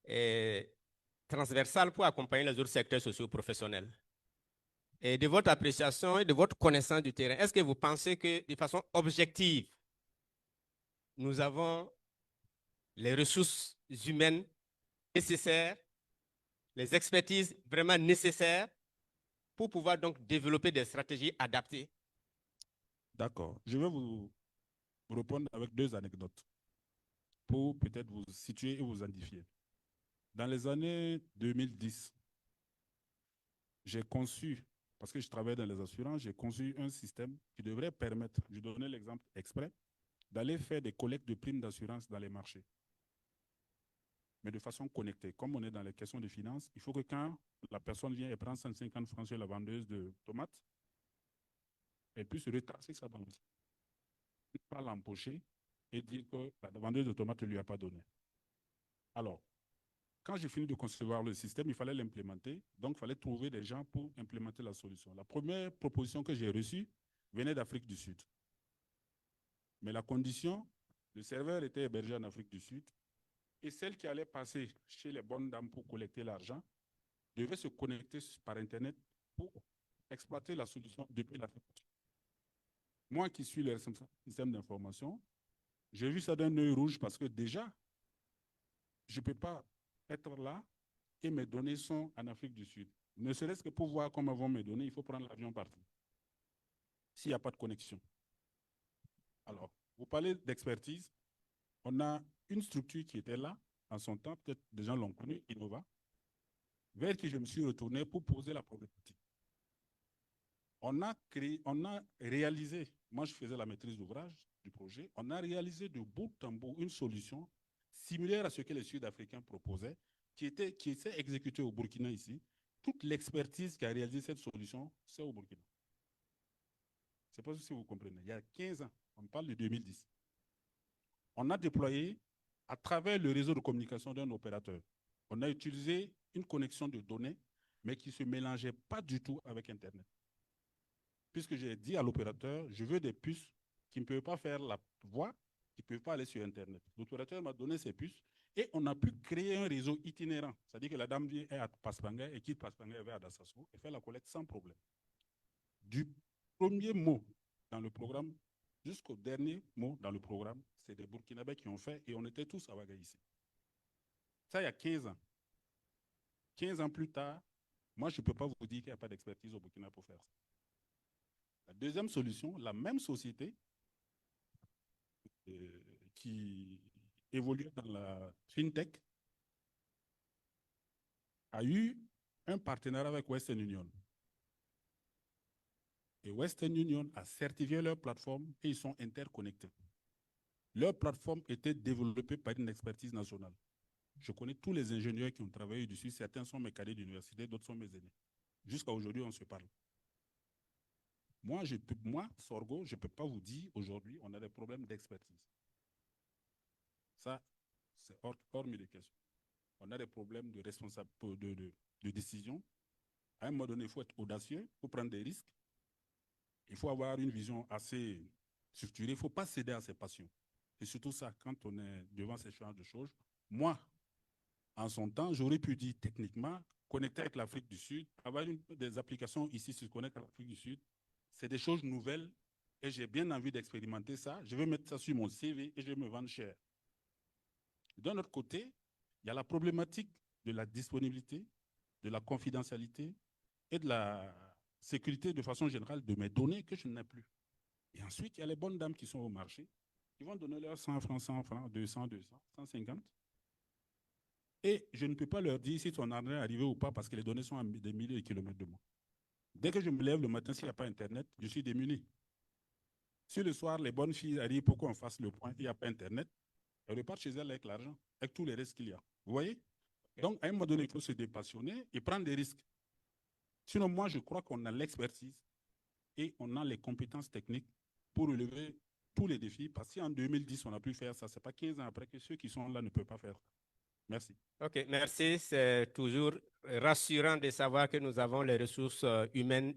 et transversale pour accompagner les autres secteurs socio-professionnels. Et de votre appréciation et de votre connaissance du terrain, est-ce que vous pensez que de façon objective, nous avons les ressources humaines nécessaires, les expertises vraiment nécessaires pour pouvoir donc développer des stratégies adaptées? D'accord. Je vais vous répondre avec deux anecdotes pour peut-être vous situer et vous identifier. Dans les années 2010, j'ai conçu, parce que je travaille dans les assurances, j'ai conçu un système qui devrait permettre, je donnais l'exemple exprès, d'aller faire des collectes de primes d'assurance dans les marchés, mais de façon connectée. Comme on est dans les questions de finances, il faut que quand la personne vient et prend 150 francs chez la vendeuse de tomates, elle puisse retracer ça dans le système, pas l'empocher et dire que la vendeuse de tomates ne lui a pas donné. Alors, quand j'ai fini de concevoir le système, il fallait l'implémenter. Donc, il fallait trouver des gens pour implémenter la solution. La première proposition que j'ai reçue venait d'Afrique du Sud. Mais la condition, le serveur était hébergé en Afrique du Sud et celle qui allait passer chez les bonnes dames pour collecter l'argent devait se connecter par Internet pour exploiter la solution depuis l'Afrique du Sud. Moi qui suis le système d'information, j'ai vu ça d'un œil rouge parce que déjà, je ne peux pas être là et mes données sont en Afrique du Sud. Ne serait-ce que pour voir comment vont mes données, il faut prendre l'avion partout. S'il n'y a pas de connexion. Alors, vous parlez d'expertise. On a une structure qui était là en son temps, peut-être des gens l'ont connu, Innova, vers qui je me suis retourné pour poser la problématique. On a réalisé, moi je faisais la maîtrise d'ouvrage du projet, on a réalisé de bout en bout une solution similaire à ce que les Sud-Africains proposaient, qui s'est exécutée au Burkina ici. Toute l'expertise qui a réalisé cette solution, c'est au Burkina. Je ne sais pas si vous comprenez. Il y a 15 ans, on parle de 2010. On a déployé à travers le réseau de communication d'un opérateur. On a utilisé une connexion de données, mais qui ne se mélangeait pas du tout avec Internet. Puisque j'ai dit à l'opérateur, je veux des puces qui ne peuvent pas faire la voix, qui ne peuvent pas aller sur Internet. L'opérateur m'a donné ces puces et on a pu créer un réseau itinérant. C'est-à-dire que la dame vient à Paspanga et quitte Paspanga et va à Dassasso et fait la collecte sans problème. Du premier mot dans le programme jusqu'au dernier mot dans le programme, c'est des Burkinabés qui ont fait et on était tous à Ouaga ici. Ça, il y a 15 ans. 15 ans plus tard, moi, je ne peux pas vous dire qu'il n'y a pas d'expertise au Burkina pour faire ça. La deuxième solution, la même société qui évolue dans la FinTech a eu un partenariat avec Western Union. Et Western Union a certifié leur plateforme et ils sont interconnectés. Leur plateforme était développée par une expertise nationale. Je connais tous les ingénieurs qui ont travaillé dessus. Certains sont mes cadets d'université, d'autres sont mes aînés. Jusqu'à aujourd'hui, on se parle. Moi, Sorgho, je ne peux pas vous dire aujourd'hui, on a des problèmes d'expertise. Ça, c'est hors de question. On a des problèmes de responsable, de décision. À un moment donné, il faut être audacieux, il faut prendre des risques. Il faut avoir une vision assez structurée. Il ne faut pas céder à ses passions. Et surtout ça, quand on est devant ces changes de choses. Moi, en son temps, j'aurais pu dire techniquement, connecter avec l'Afrique du Sud, avoir des applications ici se connecter à l'Afrique du Sud, c'est des choses nouvelles et j'ai bien envie d'expérimenter ça. Je vais mettre ça sur mon CV et je vais me vendre cher. D'un autre côté, il y a la problématique de la disponibilité, de la confidentialité et de la sécurité de façon générale de mes données que je n'ai plus. Et ensuite, il y a les bonnes dames qui sont au marché, qui vont donner leurs 100 francs, 200, 150. Et je ne peux pas leur dire si ton argent est arrivé ou pas parce que les données sont à des milliers de kilomètres de moi. Dès que je me lève le matin, s'il n'y a pas Internet, je suis démuni. Si le soir, les bonnes filles arrivent pour qu'on fasse le point, il n'y a pas Internet, elles repartent chez elles avec l'argent, avec tous les risques qu'il y a. Vous voyez? Donc, à un moment donné, il faut se dépassionner et prendre des risques. Sinon, moi, je crois qu'on a l'expertise et on a les compétences techniques pour relever tous les défis. Parce qu'en 2010, on a pu faire ça. Ce n'est pas 15 ans après que ceux qui sont là ne peuvent pas faire ça. Merci. OK, merci. C'est toujours rassurant de savoir que nous avons les ressources humaines